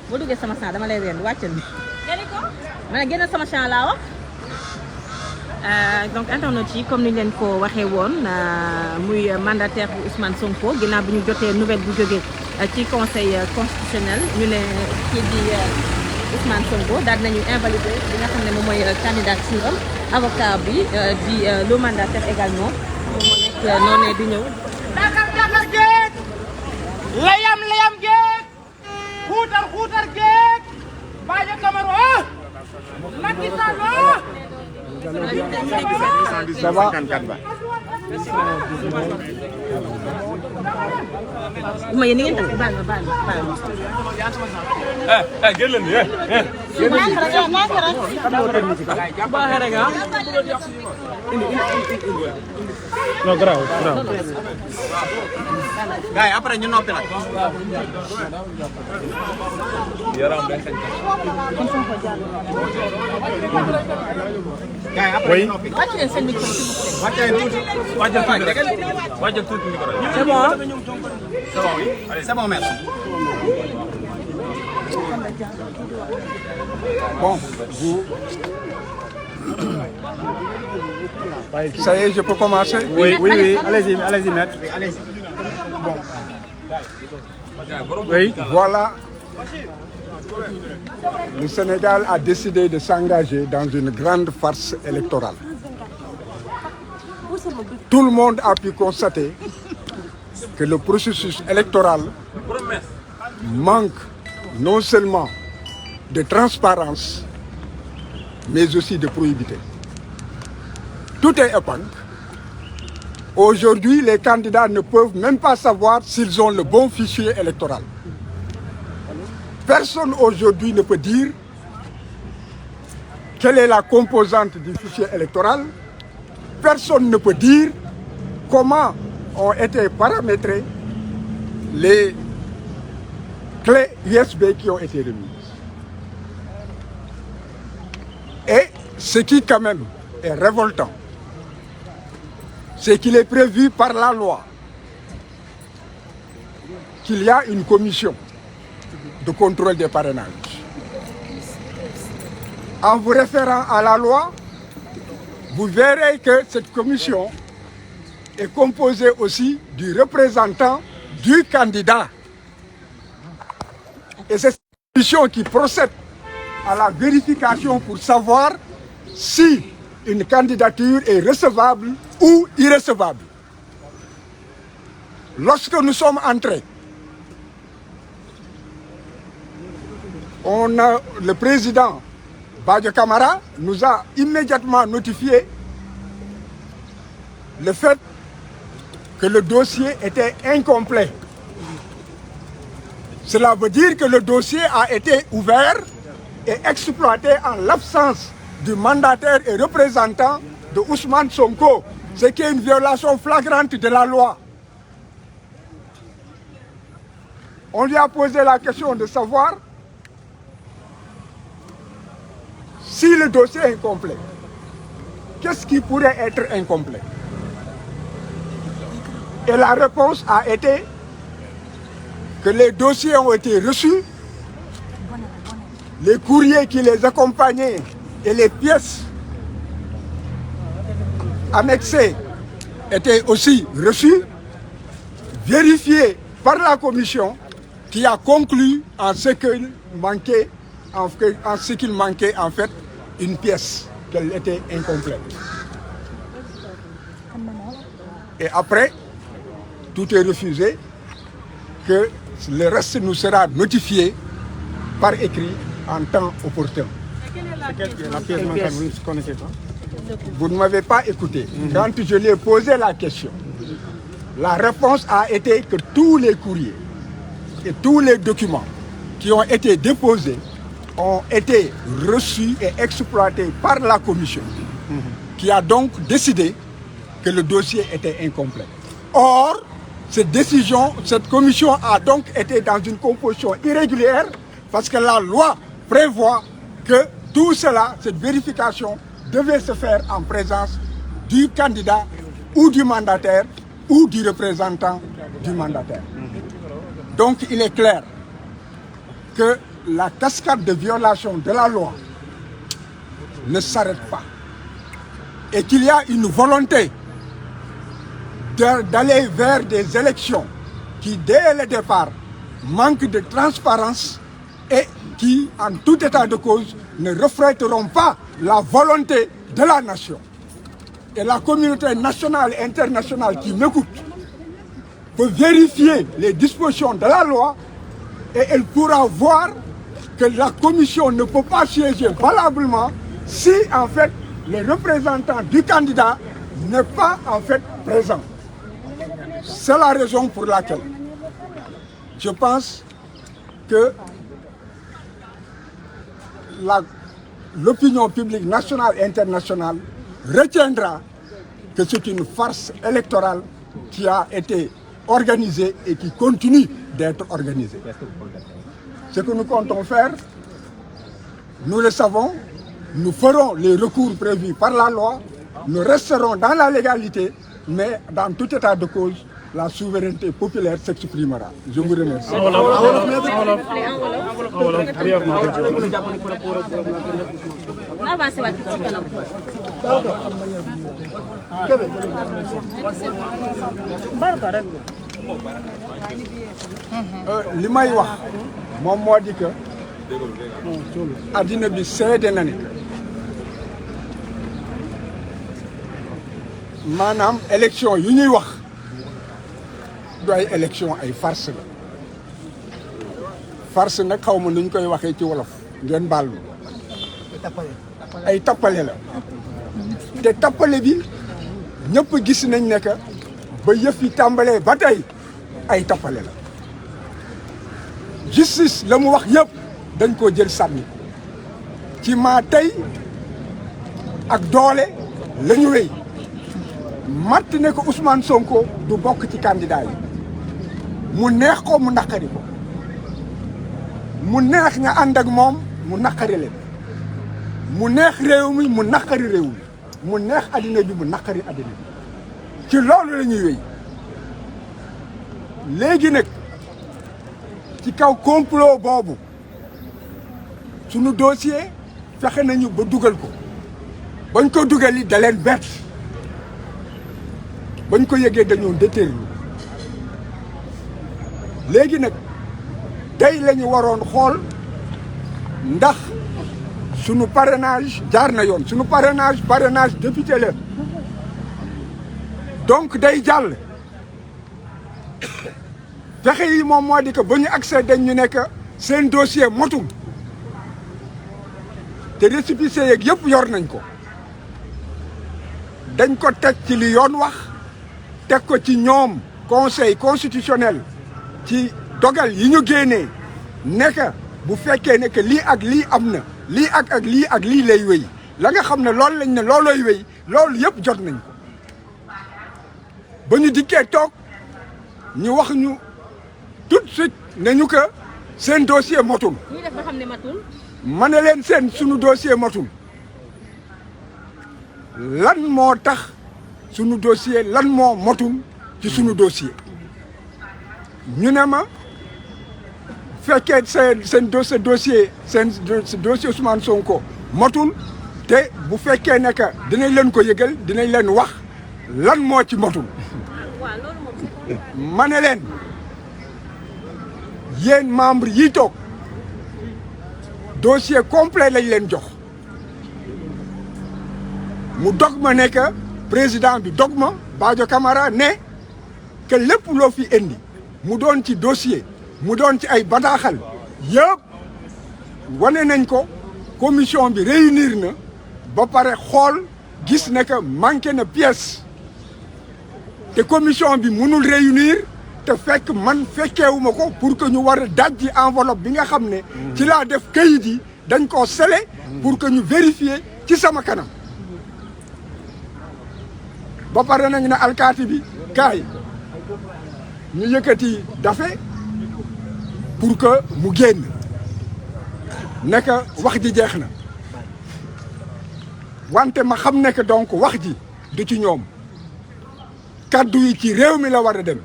boo duggee sama champ dama lay wér wàccal bi. ma ne génn sama champ laa wax. donc internautes yi comme ni leen ko waxee woon muy mandataire bu Ousmane Sonko ginnaaw bi ñu jotee nouvelle bu jógee ci conseil constitutionnel ñu ne kii di Ousmane Sonko daal nañu invalider li nga xam ne moom mooy candidature am avocat bi di le mandataire également moom moo nekk noonee di ñëw. dakar géej layam géej xuutar géej Badio Camara Macky Sall ça va ma yéen ni ngeen tax baal ma. génn leen non grave. gars yi après ñu noppi nag. yaram day xañ. gars yi après ñu noppi. wàcc leen seen micro s'il vous plaît. wàjjal tuuti micro. c'est bon. c'est bon oui. Allez, c'est bon merci. Bon, vous. Ça y est, je peux commencer? Oui, allez-y, maître. Oui, allez-y. Bon. Oui. Voilà. Le Sénégal a décidé de s'engager dans une grande farce électorale. Tout le monde a pu constater que le processus électoral manque non seulement de transparence, mais aussi de probité. Tout est épingle. Aujourd'hui, les candidats ne peuvent même pas savoir s'ils ont le bon fichier électoral. Personne aujourd'hui ne peut dire quelle est la composante du fichier électoral. Personne ne peut dire comment ont été paramétrées les clés USB qui ont été remises. Et ce qui quand même est révoltant, c'est qu'il est prévu par la loi qu'il y a une commission de contrôle des parrainages. En vous référant à la loi, vous verrez que cette commission est composée aussi du représentant du candidat. Et c'est cette commission qui procède à la vérification pour savoir si une candidature est recevable ou irrecevable. Lorsque nous sommes entrés, le président Badio Camara nous a immédiatement notifié le fait que le dossier était incomplet. Cela veut dire que le dossier a été ouvert et exploité en l'absence du mandataire et représentant de Ousmane Sonko, ce qui est une violation flagrante de la loi. On lui a posé la question de savoir si le dossier est incomplet. Qu'est-ce qui pourrait être incomplet? Et la réponse a été que les dossiers ont été reçus, les courriers qui les accompagnaient et les pièces annexées étaient aussi reçues, vérifiées par la commission qui a conclu en ce qu'il manquait en fait une pièce, qu'elle était incomplète. Et après, tout est refusé, que le reste nous sera notifié par écrit en temps opportun. La pièce manquante, vous ne connaissez pas? Vous ne m'avez pas écouté. Quand je lui ai posé la question, la réponse a été que tous les courriers et tous les documents qui ont été déposés ont été reçus et exploités par la commission, qui a donc décidé que le dossier était incomplet. Or, cette commission a donc été dans une composition irrégulière parce que la loi prévoit que tout cela, cette vérification, devait se faire en présence du candidat ou du mandataire ou du représentant du mandataire. Donc il est clair que la cascade de violation de la loi ne s'arrête pas et qu'il y a une volonté d'aller vers des élections qui, dès le départ, manquent de transparence et qui, en tout état de cause, ne reflèteront pas la volonté de la nation. Et la communauté nationale et internationale qui m'écoute peut vérifier les dispositions de la loi et elle pourra voir que la commission ne peut pas siéger valablement si, en fait, le représentant du candidat n'est pas, en fait, présent. C'est la raison pour laquelle je pense que l'opinion publique nationale et internationale retiendra que c'est une farce électorale qui a été organisée et qui continue d'être organisée. Ce que nous comptons faire, nous le savons, nous ferons les recours prévus par la loi, nous resterons dans la légalité, mais dans tout état de cause, la souveraineté populaire s'exprimera. Je vous remercie. li may wax moom moo di que addina bi seede na ni maanaam élection yu ñuy wax du ay élection ay farce la farce nag xaw ma nuñ koy waxee ci wolof ngeen baal ma ay tappale la te tappale bi ñëpp gis nañ ne que ba yëf yi tàmbalee ba tey ay tappale la justice la mu wax yëpp dañ koo jël sànni ci maa tey ak doole la ñu wéy matt ne ko Ousmane Sonko du bokk ci candidat yi mu neex ko mu naqari ko mu neex nga ànd ak moom mu naqari leen mu neex réew mi mu naqari réew mi mu neex addina bi mu naqari addina bi ci loolu la ñuy wéy léegi nag ci kaw complot boobu sunu dossier fexe nañu ba dugal ko bañ ko dugal yi da leen bett bañ ko yëgee dañoo déterminé léegi nag tey la ñu waroon xool ndax sunu parrainage jaar na yoon sunu parrainage député la donc day jàll fexe yi moom moo di que ba ñu accès dañ ñu nekk seen dossier motul te récépissé yeeg yëpp yor nañ ko dañ ko teg ci li yoon wax teg ko ci ñoom conseil constitutionnel ci dogal yi ñu génnee nekk bu fekkee ne que lii ak lii am na lii ak lii lay wéy la nga xam ne loolu lañ ne loolooy wéy loolu yëpp jot nañ ko ba ñu dikkee toog ñu wax ñu tout de suite ne ñu que seen dossier motul. ñi def ba xam ne matul. ma ne leen seen sunu dossier motul lan moo tax sunu dossier lan moo motul ci sunu dossier ñu ne ma fekkee seen dossier Ousmane Sonko motul te bu fekkee ne que dinañ leen ko yëgal dinañ leen wax lan moo ci motul ma ne leen yéen membre yi toog dossier complet lañ leen jox mu dog ma ne que président bi dog ma Badio Camara ne que lépp loo fi indi mu doon ci dossier mu doon ci ay bataaxal yëpp wane nañ ko commission bi réunir na ba pare xool gis ne que manqué na pièce te commission bi mënul réunir te fekk man fekkeewuma ko pour que ñu war a dajji enveloppe bi nga xam ne ci laa def kayit yi dañ koo scellé pour que ñu vérifier ci sama kanam ba pare nañ ne alkaati bi kaay ñu yëkkati dafe pour que mu génn nekk wax ji jeex na wante ma xam ne que donc wax ji du ci ñoom kaddu yi ci réew mi la war a dem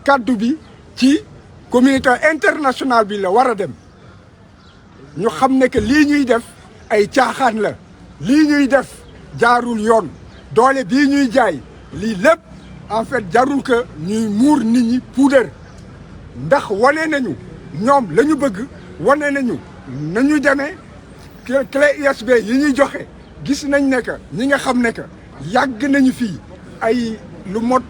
kaddu bi ci communauté internationale bi la war a dem ñu xam ne que lii ñuy def ay caaxaan la lii ñuy def jaarul yoon doole bii ñuy jaay lii lépp en fait jarul que ñuy muur nit ñi puudar ndax wane nañu ñoom la ñu bëgg wane nañu nañu demee clé USB yi ñuy joxe gis nañ ne que ñi nga xam ne que yàgg nañu fii ay lu mot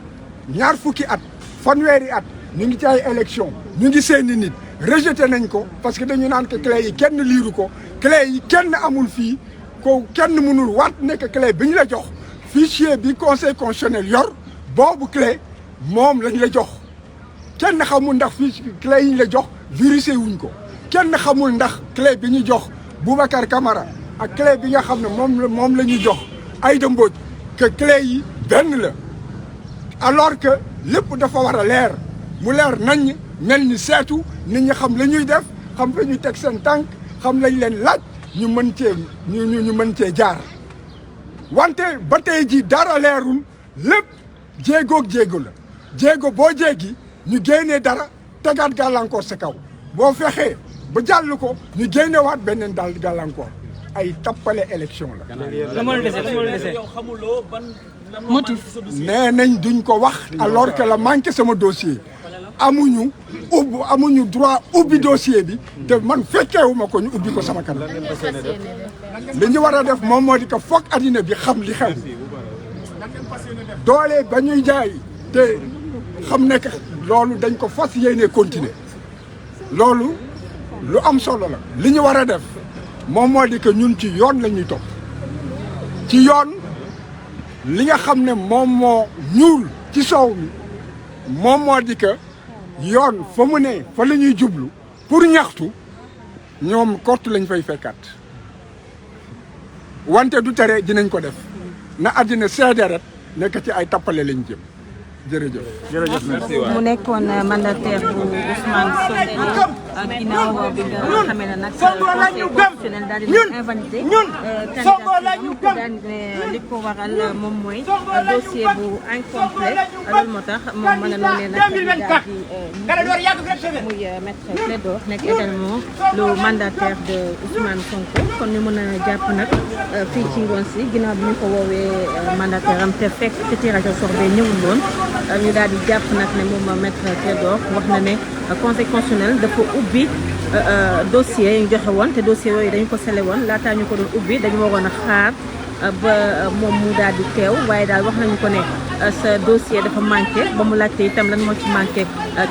ñaar fukki at fanweeri at ñu ngi ci ay élection ñu ngi seeni nit rejeté nañ ko parce que dañu naan que clé yi kenn liiru ko clé yi kenn amul fii ko kenn mënul waat nekk clé bi ñu la jox fichier bi conseil constitutionnel yor boobu clé moom lañ la jox kenn xamul ndax fii clé yi ñu la jox virusé wuñ ko kenn xamul ndax clé bi ñu jox Boubacar Camara ak clé bi nga xam ne moom la ñuy jox Aïda Mbodj que clé yi benn la alors que lépp dafa war a leer mu leer nañ mel ni seetu nit ñi xam la ñuy def xam fa ñu teg seen tànk xam lañ leen laaj ñu mën cee ñu mën cee jaar wante ba tey ji dara leerul lépp jéegoog jéego la jéego boo jéegi ñu génnee dara tegaat gàllankoor sa kaw boo fexee ba jàll ko ñu génnewaat beneen daal gàllankoor ay tappale élection la. motif. nee nañ duñ ko wax alors que la manqué sama dossier amuñu droit ubbi dossier bi te man fekkeewuma ko ñu ubbi ko sama kanam li ñu war a def moom moo di ko foog addina bi xam li xew doole ba ñuy jaay te xam ne que loolu dañ ko fas yéene continuer loolu lu am solo la li ñu war a def moom moo di que ñun ci yoon la ñuy topp ci yoon li nga xam ne moom moo ñuul ci soow mi moom moo di que yoon fa mu ne fa la ñuy jublu pour ñaxtu ñoom kott lañ fay fekkaat wante du tere dinañ ko def na àddina seede rek nekk ci ay tappale lañ jëm jërëjëf. jërëjëf merci mu nekkoon mandataire bu Ousmane Sonko ginnaaw bi nga xamee ne nag conseil constitutionnel daal di invalidé candidature daal ne li ko waral moom mooy dossier bu incomplet loolu moo tax moom mën na noonu nag daal muy maître Clédor nekk également le mandataire de Ousmane Sonko kon ñu mën a jàpp nag fii ci ngoon si ginnaaw bi ñu ko woowee mandataire am te fekk ci tirage au sort bi ñëwul woon ñu daal di jàpp nag ne moom maître Clédor wax na ne conseil constitutionnel dafa ubbi dossier yi ñu joxe woon te dossier yooyu dañu ko sele woon laataa ñu ko doon ubbi dañu waroon a xaar ba moom mu daal di teew waaye daal wax nañu ko ne sa dossier dafa manqué ba mu laajte itam lan moo ci manqué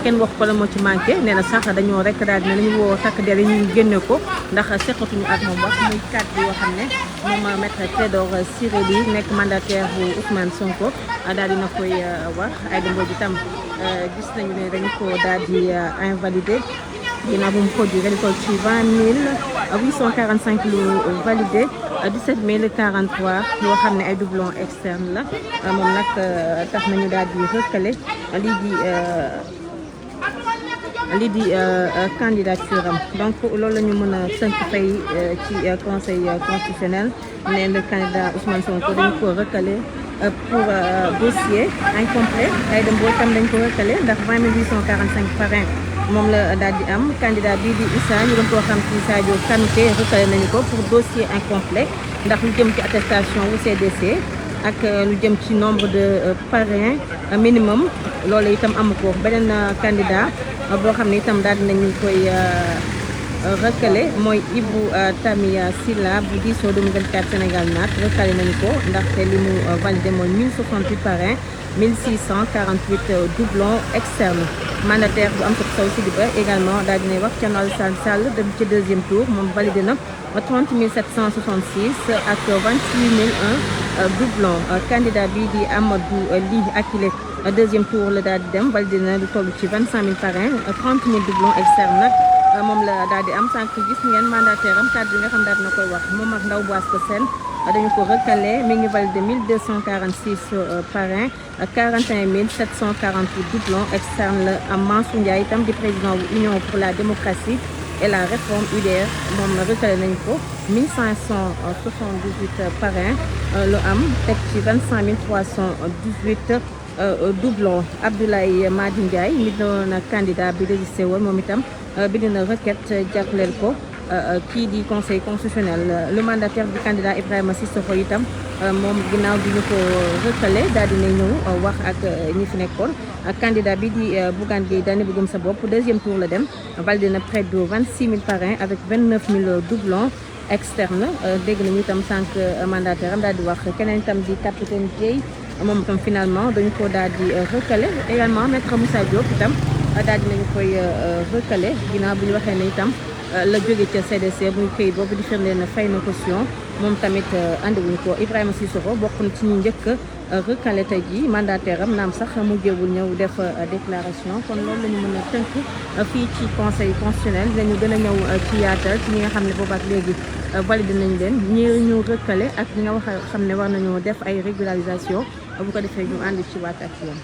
kenn wax ko lan moo ci manqué nee na sax dañoo rek daal di ne nañu woo takk der yi ñu génne ko ndax seqatuñu ak moom wax muy kàddu yoo xam ne moom maître Clédor Ciré Ly nekk mandataire bu Ousmane Sonko daal dina koy wax Aïda Mbodj itam gis nañu ne dañu ko daal di invalidé ginnaaw bu mu produit dañu ko ci 20 845 lu validé 17 043 yoo xam ne ay doublons externes la moom nag tax nañu daal di recalé lii di candidature am donc loolu la ñu mën a tënk fay ci conseil constitutionnel ne le candidat Ousmane Sonko dañu ko recalé pour dossier incomplet Aïda Mbodj tam dañ ko recalé ndax 20 845 parrain moom la daal di am candidat bii di Issa ñu doon koo xam ci Sadio Kanouté recalé nañu ko pour dossier incomplet ndax lu jëm ci attestation wu CDC ak lu jëm ci nombre de parrains minimum loolu itam amu ko beneen candidat boo xam ne itam daal dinañu koy recalé mooy Ibou Tamia Silla bu diisoo 2024 Sénégal naat recalé nañu ko ndaxte li mu validé mooy 1068 parrains 1648 doublons externes mandataire bu Amsatou Sow Sidibé également daal dinay wax Thierno Alassane Sall dem ci deuxième tour moom validé na 30 766 ak 28 001 doublons candidat bi di Amadou Ly Akile deuxième tour la daal di dem validé na lu toll ci 25 000 parrains 30 000 doublons externes nag moom la daal di am sànq gis ngeen mandataire am kàddu yi nga xam daal na koy wax moom ak Ndaw Boisco Sène dañu ko recalé mi ngi validé 1246 parrains 41 748 doublons externes la am Mansour Ndiaye itam di président bu Union pour la démocratie et la réforme UDR moom recalé nañu ko 1578 parrains lu am teg ci 25 318 doublons Abdoulaye Madi Ndiaye mi doon candidat bi résisté woon moom itam bind na requête jagleel ko kii di conseil constitutionnel le mandataire du candidat Ibrahima Sissoko itam moom ginnaaw bi ñu ko recalé daal dina ñëw wax ak ñi fi nekkoon candidat bi di Bougane Gueye Dany bu Gëm Sa Bopp deuxième tour la dem validé na près de 26 000 parrains avec 29 000 doublons externes dégg nañu itam sànq mandataire am daal di wax keneen itam di capitaine Dièye moom itam finalement dañu ko daal di recalé également maître Moussa Diop itam daal dinañu koy recalé ginnaaw bi ñu waxee ne itam la jóge ca CDC muy këyit boobu di firndeel na fay na caution moom tamit andiwuñu ko Ibrahima Sissoko bokk na ci ñu njëkk recalé tey jii mandataire am naam sax mujjewul ñëw def déclaration kon loolu la ñu mën a tënk fii ci conseil constitutionnel dinañu gën a ñëw ci yaatal ci ñi nga xam ne boobaak léegi validé nañ leen ñi ñu recalé ak ñi nga xam ne war nañoo def ay régularisation bu ko defee ñu ànd ci waat ak yéen